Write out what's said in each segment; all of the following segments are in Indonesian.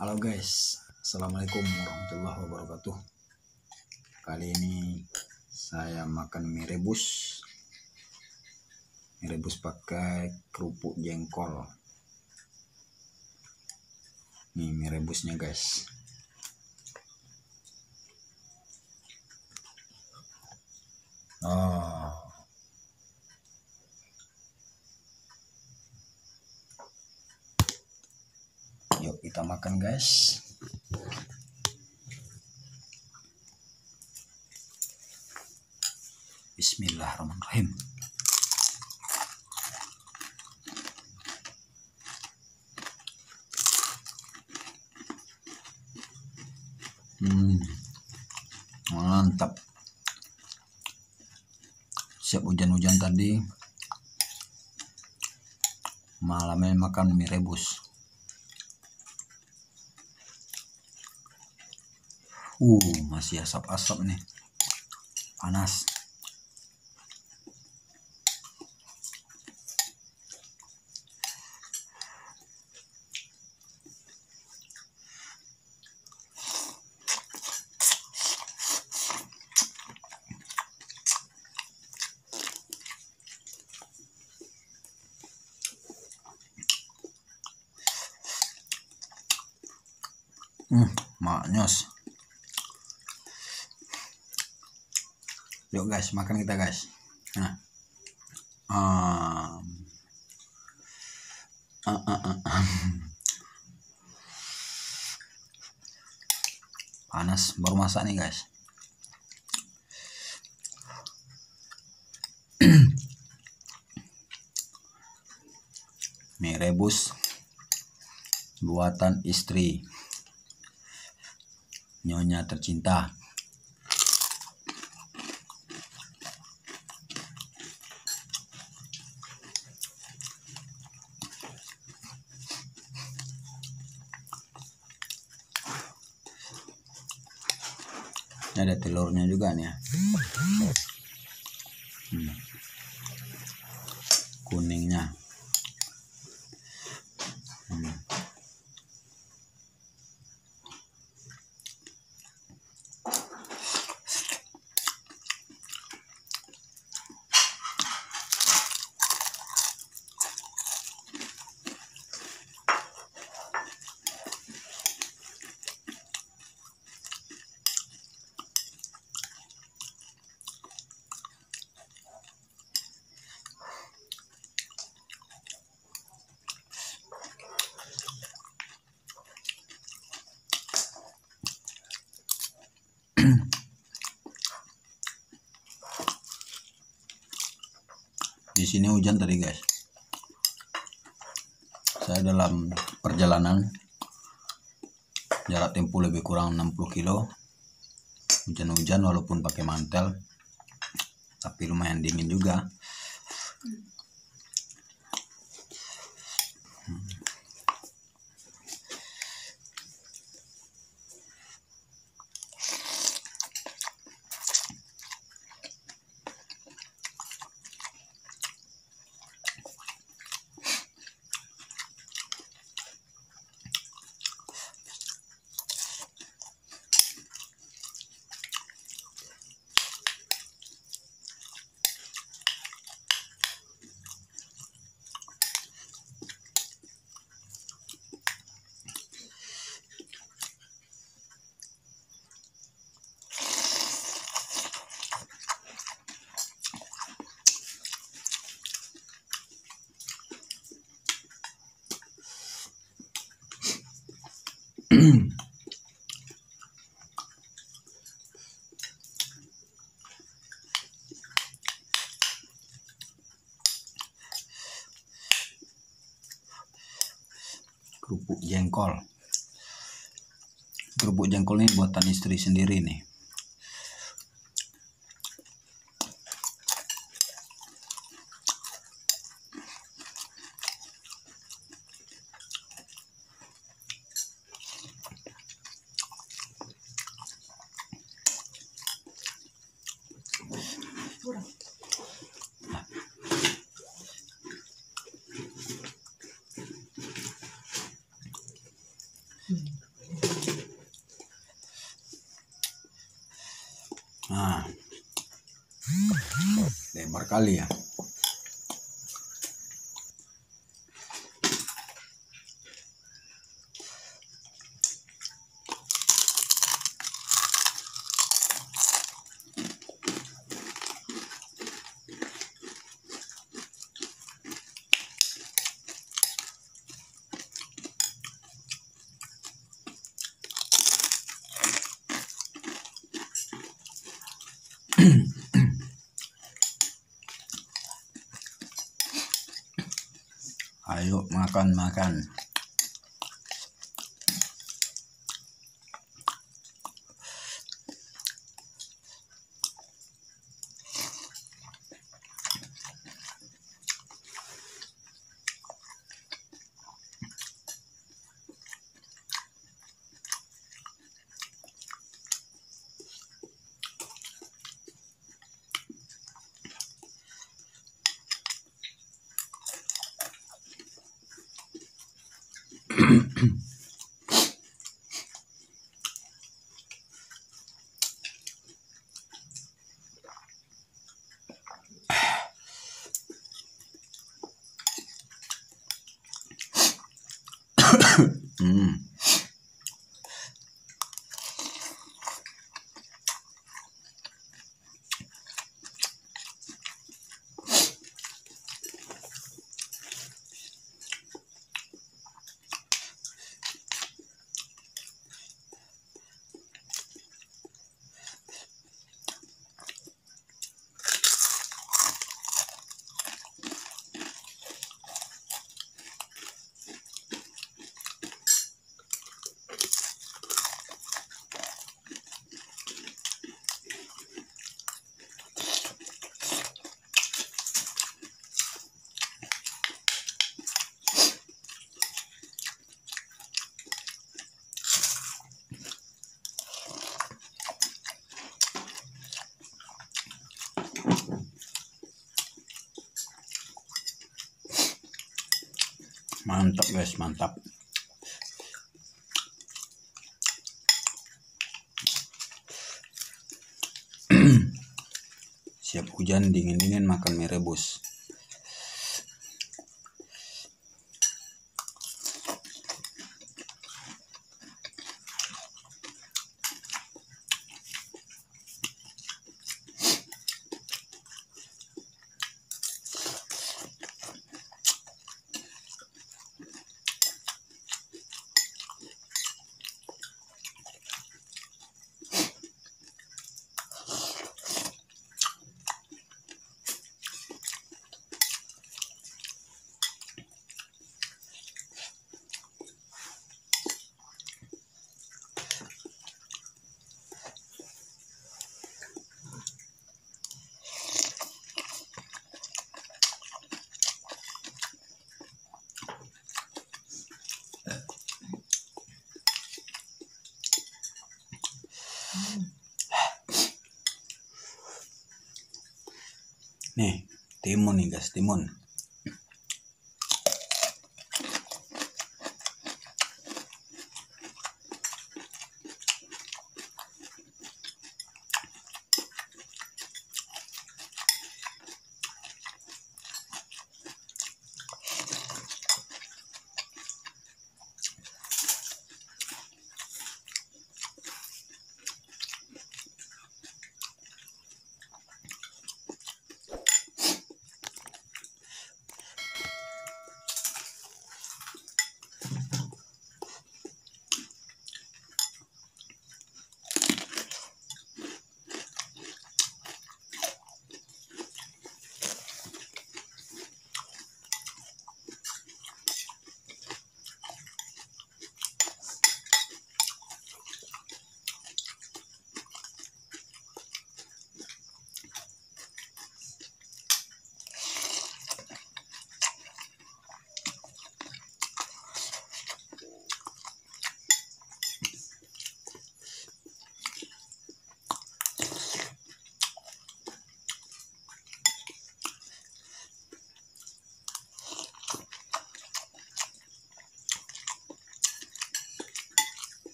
Halo guys, Assalamualaikum warahmatullahi wabarakatuh. Kali ini saya makan mie rebus. Mie rebus pakai kerupuk jengkol. Nih mie rebusnya guys. Yuk kita makan guys. Bismillahirrahmanirrahim. Mantap. Siap hujan-hujan tadi, malamnya makan mie rebus. Masih asap-asap nih, panas. Maknyos. Yuk guys, makan kita guys. Panas, baru masak nih guys. Mie rebus buatan istri Nyonya tercinta. Ini ada telurnya juga nih ya. Kuningnya. Di sini hujan tadi guys. Saya dalam perjalanan jarak tempuh lebih kurang 60 kilo. Hujan-hujan walaupun pakai mantel, tapi lumayan dingin juga. Kerupuk jengkol. Kerupuk jengkol ini buatan istri sendiri nih. lebar kali ya. Ayo makan. Mantap guys, mantap. Siap hujan, dingin-dingin makan mie rebus. Nih, timun nih guys, timun.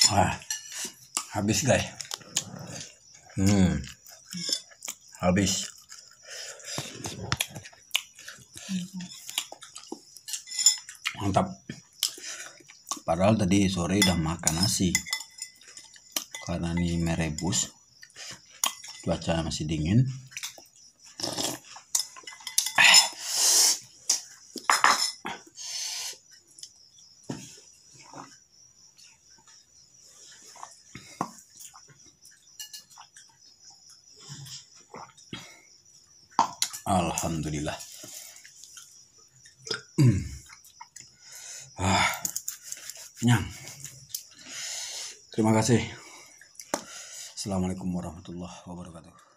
Habis guys. Habis. Mantap. Padahal tadi sore udah makan nasi. Karena ini merebus. Cuaca masih dingin. Alhamdulillah. Kenyang. Terima kasih. Assalamualaikum warahmatullahi wabarakatuh.